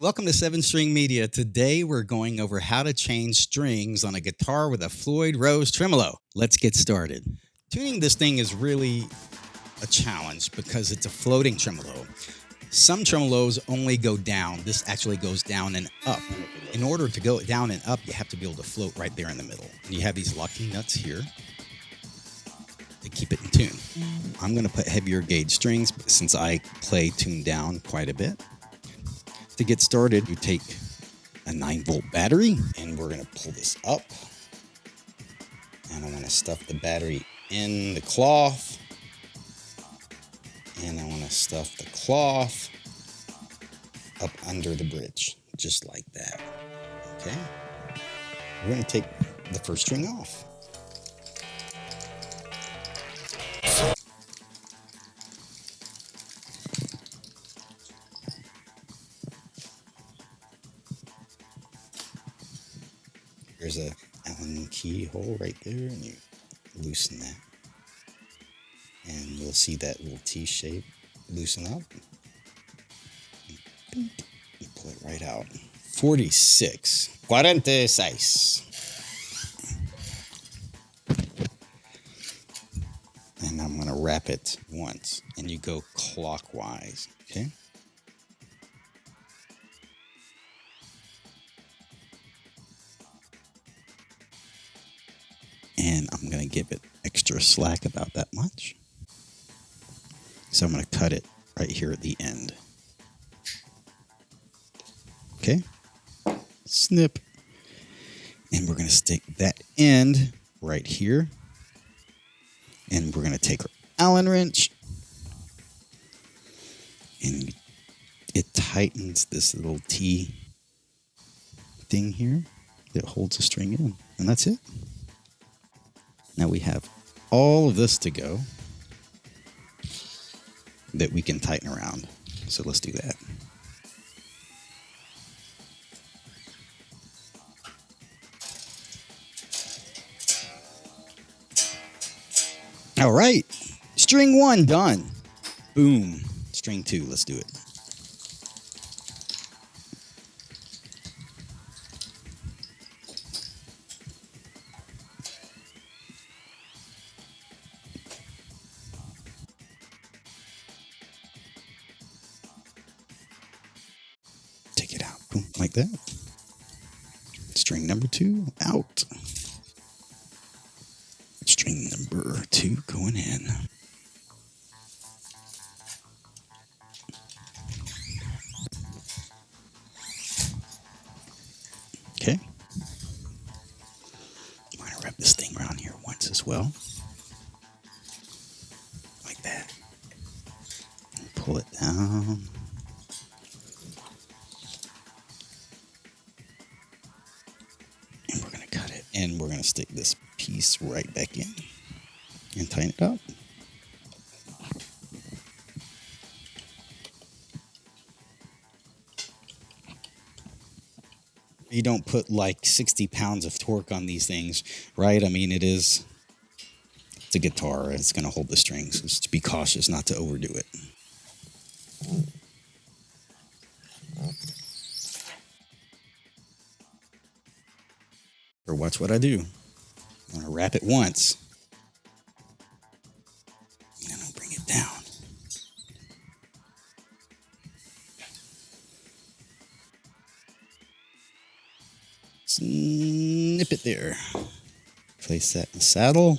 Welcome to 7 String Media. Today we're going over how to change strings on a guitar with a Floyd Rose tremolo. Let's get started. Tuning this thing is really a challenge because it's a floating tremolo. Some tremolos only go down. This actually goes down and up. In order to go down and up, you have to be able to float right there in the middle. And you have these locking nuts here to keep it in tune. I'm going to put heavier gauge strings since I play tuned down quite a bit. To get started, you take a 9-volt battery and we're going to pull this up. And I want to stuff the battery in the cloth. And I want to stuff the cloth up under the bridge, just like that. Okay? We're going to take the first string off. There's a Allen key hole right there, and you loosen that. And you'll see that little T shape loosen up. And pull it right out. 46. 46. And I'm going to wrap it once. And you go clockwise. Okay? And I'm going to give it extra slack about that much. So I'm going to cut it right here at the end. Okay? Snip. And we're going to stick that end right here. And we're going to take our Allen wrench. And it tightens this little T thing here that holds the string in. And that's it. Now we have all of this to go that we can tighten around. So let's do that. All right. String 1 done. Boom. String 2, let's do it. Take it out. Boom, like that. String number 2 out. String number 2 going in. Okay. I'm going to wrap this thing around here once as well. Like that. And pull it down. And we're going to cut it. And we're going to stick this piece right back in and tighten it up. You don't put like 60 pounds of torque on these things, right? I mean, it's a guitar. It's going to hold the strings. So just be cautious not to overdo it. Or watch what I do. I'm going to wrap it once. And then I'll bring it down. Snip it there. Place that in the saddle.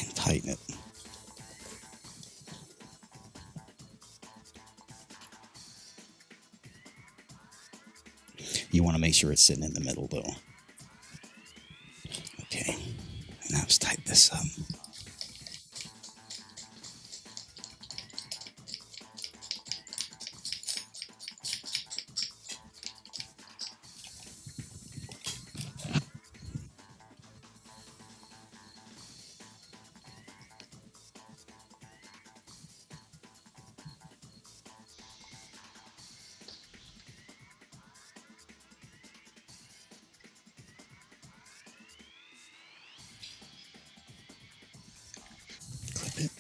And tighten it. You want to make sure it's sitting in the middle though. Okay. Now let's tighten this up. Clip it.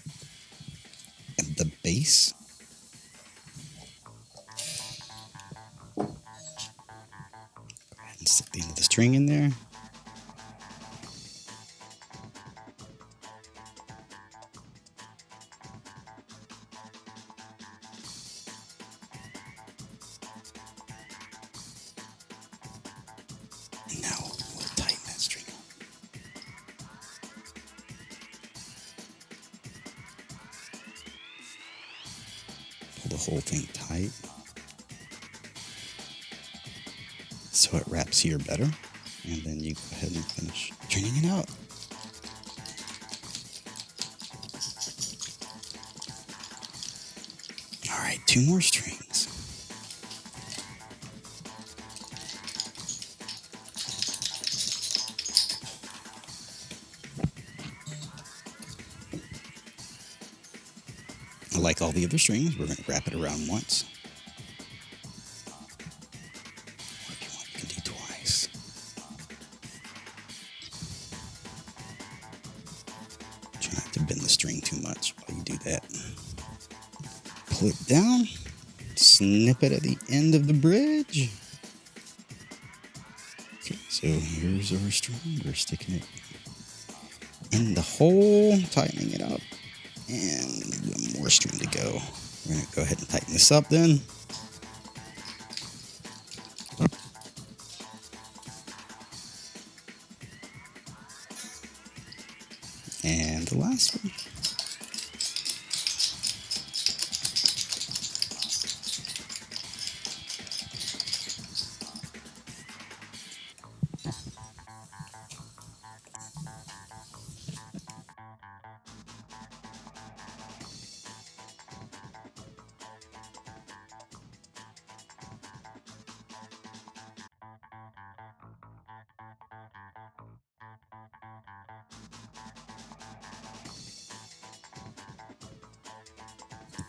And the base Stick the end of the string in there. And now we'll tighten that string up. Pull the whole thing tight so it wraps here better. And then you go ahead and finish turning it out. All right, 2 more strings. Like all the other strings, we're going to wrap it around once. Or if you want, you can do twice. Try not to bend the string too much while you do that. Pull it down, snip it at the end of the bridge. Okay, so here's our string. We're sticking it in the hole, tightening it up. And one more string to go. We're going to go ahead and tighten this up then. And the last one.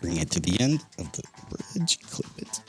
Bring it to the end of the bridge, clip it.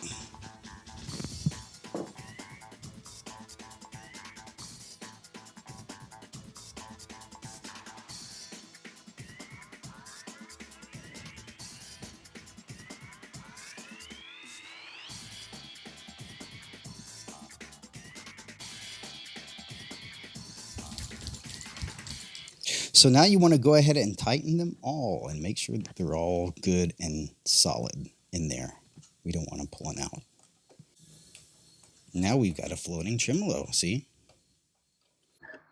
So now you want to go ahead and tighten them all and make sure that they're all good and solid in there. We don't want them pulling out. Now we've got a floating tremolo, see?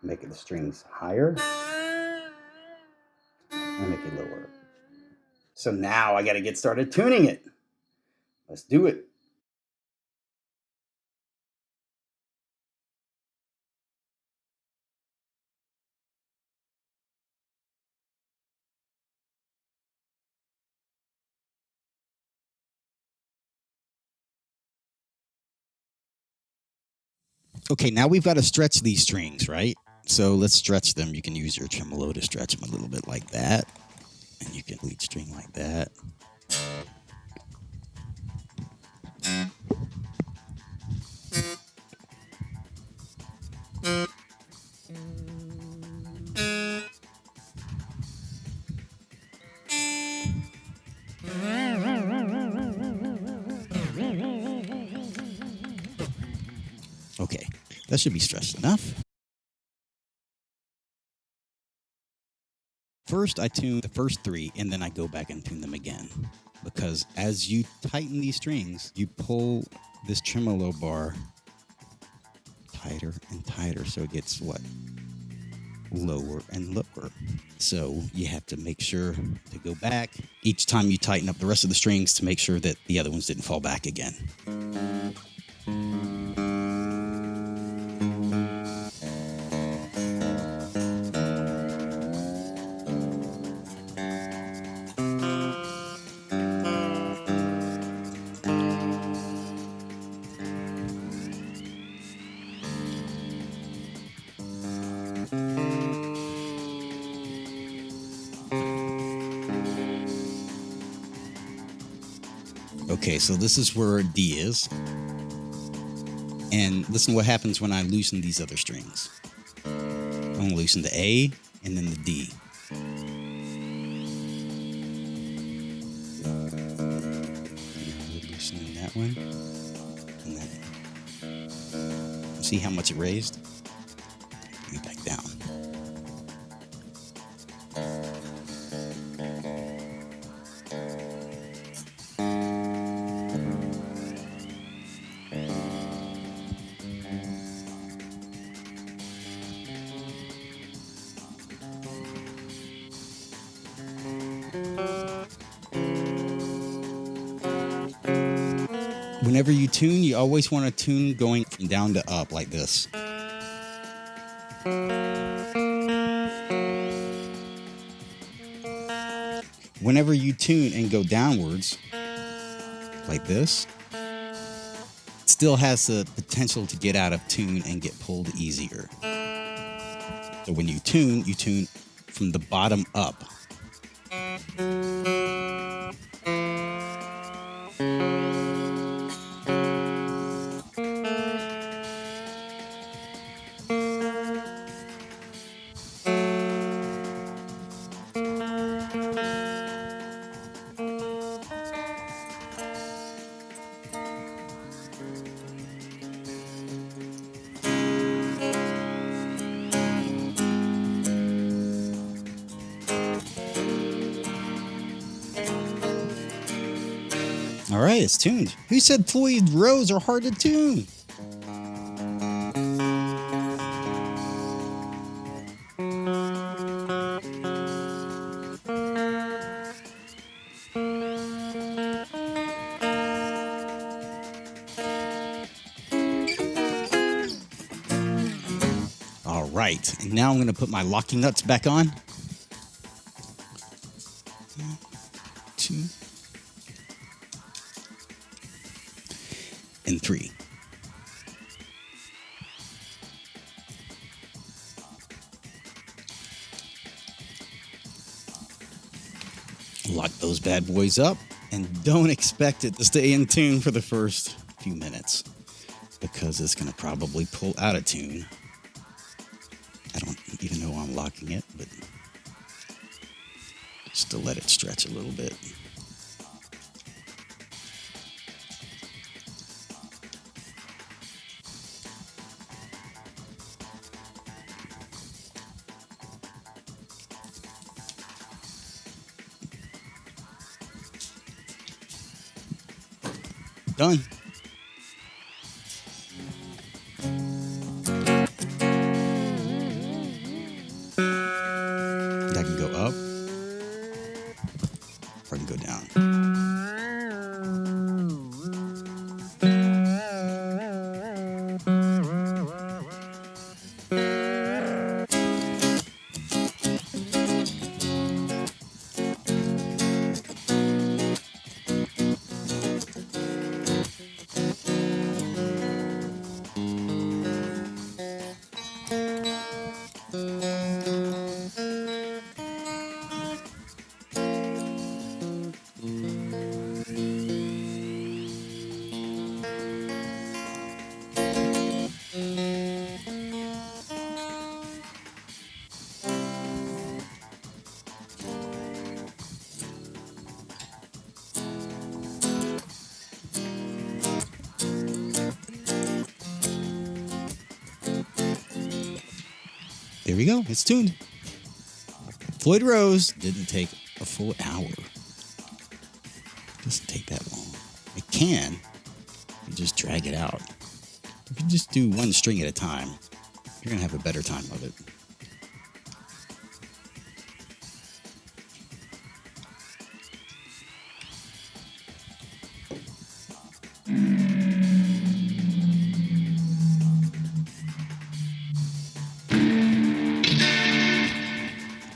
Making the strings higher and make it lower. So now I got to get started tuning it. Let's do it. Okay, now we've got to stretch these strings, right? So let's stretch them. You can use your tremolo to stretch them a little bit like that. And you can lead string like that. Okay, that should be stretched enough. First, I tune the first 3, and then I go back and tune them again. Because as you tighten these strings, you pull this tremolo bar tighter and tighter, so it gets what? Lower and lower. So you have to make sure to go back each time you tighten up the rest of the strings to make sure that the other ones didn't fall back again. Okay, so this is where D is. And listen to what happens when I loosen these other strings. I'm going to loosen the A and then the D. Loosening that one and that one. See how much it raised? Bring it back down. Whenever you tune, you always want to tune going from down to up like this. Whenever you tune and go downwards like this, it still has the potential to get out of tune and get pulled easier. So when you tune from the bottom up. All right, it's tuned. Who said Floyd Rose are hard to tune? All right, and now I'm going to put my locking nuts back on. 1, 2, and 3. Lock those bad boys up, and don't expect it to stay in tune for the first few minutes because it's going to probably pull out of tune. I don't even know I'm locking it, but just to let it stretch a little bit. Done. I can go up, or I can go down. There we go. It's tuned. Floyd Rose didn't take a full hour. It doesn't take that long. It can. You just drag it out. If you just do one string at a time, you're going to have a better time of it.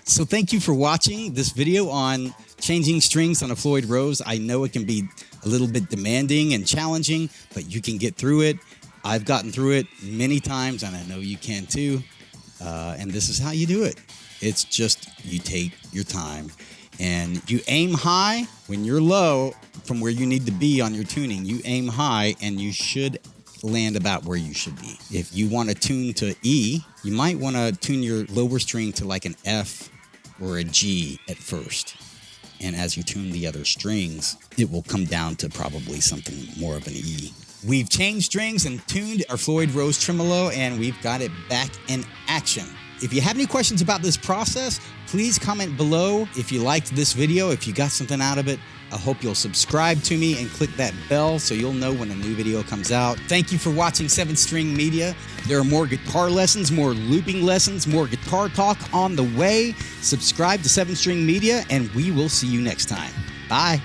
So thank you for watching this video on changing strings on a Floyd Rose. I know it can be a little bit demanding and challenging, but you can get through it. I've gotten through it many times, and I know you can too. And this is how you do it. It's just you take your time and you aim high. When you're low from where you need to be on your tuning, you aim high and you should land about where you should be. If you want to tune to E, you might want to tune your lower string to like an F or a G at first. And as you tune the other strings, it will come down to probably something more of an E We've changed strings and tuned our Floyd Rose tremolo, and we've got it back in action. If you have any questions about this process, please comment below. If you liked this video, if you got something out of it, I hope you'll subscribe to me and click that bell so you'll know when a new video comes out. Thank you for watching 7-String Media. There are more guitar lessons, more looping lessons, more guitar talk on the way. Subscribe to 7-String Media, and we will see you next time. Bye.